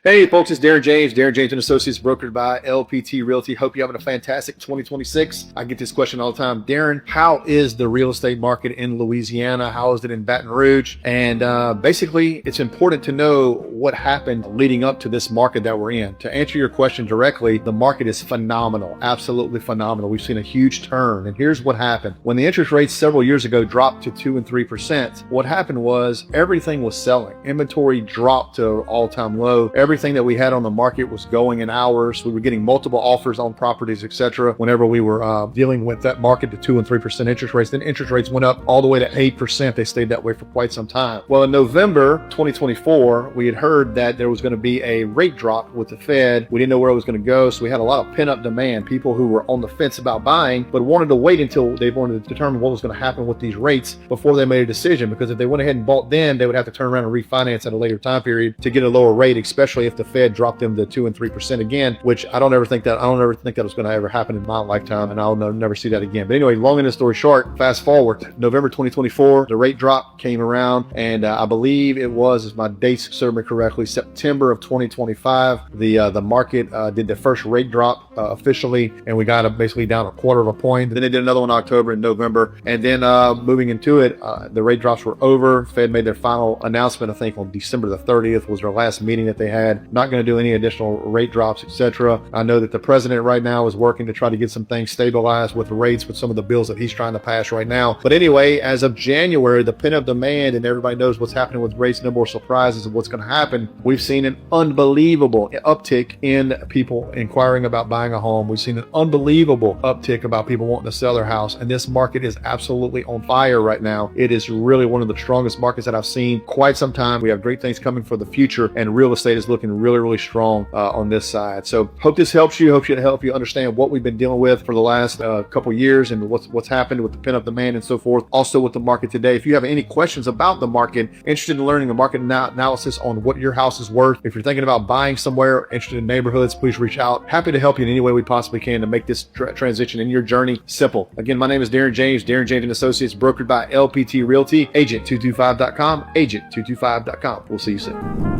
Hey folks, it's Darren James, Darren James and Associates, brokered by LPT Realty. Hope you're having a fantastic 2026. I get this question all the time. Darren, how is the real estate market in Louisiana? How is it in Baton Rouge? And basically, it's important to know what happened leading up to this market that we're in. To answer your question directly, the market is phenomenal, absolutely phenomenal. We've seen a huge turn. And here's what happened. When the interest rates several years ago dropped to 2 and 3%, what happened was everything was selling. Inventory dropped to all-time low. Everything that we had on the market was going in hours. We were getting multiple offers on properties, etc. Whenever we were dealing with that market to 2 and 3% interest rates, then interest rates went up all the way to 8%. They stayed that way for quite some time. Well, in November 2024, we had heard that there was going to be a rate drop with the Fed. We didn't know where it was going to go, so we had a lot of pent-up demand. People who were on the fence about buying, but wanted to wait until they wanted to determine what was going to happen with these rates before they made a decision. Because if they went ahead and bought then, they would have to turn around and refinance at a later time period to get a lower rate, especially if the Fed dropped them to 2 and 3% again, which I don't ever think that was going to ever happen in my lifetime, and I'll never see that again. But anyway, long and the story short, fast forward, November 2024, the rate drop came around, and I believe it was, if my dates serve me correctly, September of 2025, the market did the first rate drop officially, and we got basically down a quarter of a point. Then they did another one in October and November, and then moving into it, the rate drops were over. Fed made their final announcement, I think on December the 30th was their last meeting that they had. Not going to do any additional rate drops, etc. I know that the president right now is working to try to get some things stabilized with rates, with some of the bills that he's trying to pass right now. But anyway, as of January, the pent-up demand, and everybody knows what's happening with rates, no more surprises of what's going to happen. We've seen an unbelievable uptick in people inquiring about buying a home. We've seen an unbelievable uptick about people wanting to sell their house, and this market is absolutely on fire right now. It is really one of the strongest markets that I've seen quite some time. We have great things coming for the future, and real estate is looking really, really strong on this side. So hope this helps you. Hope to help you understand what we've been dealing with for the last couple years and what's happened with the pent-up demand and so forth. Also with the market today. If you have any questions about the market, interested in learning the market analysis on what your house is worth, if you're thinking about buying somewhere, interested in neighborhoods, please reach out. Happy to help you in any way we possibly can to make this transition in your journey simple. Again, my name is Darren James, Darren James and Associates, brokered by LPT Realty, agent225.com, agent225.com. We'll see you soon.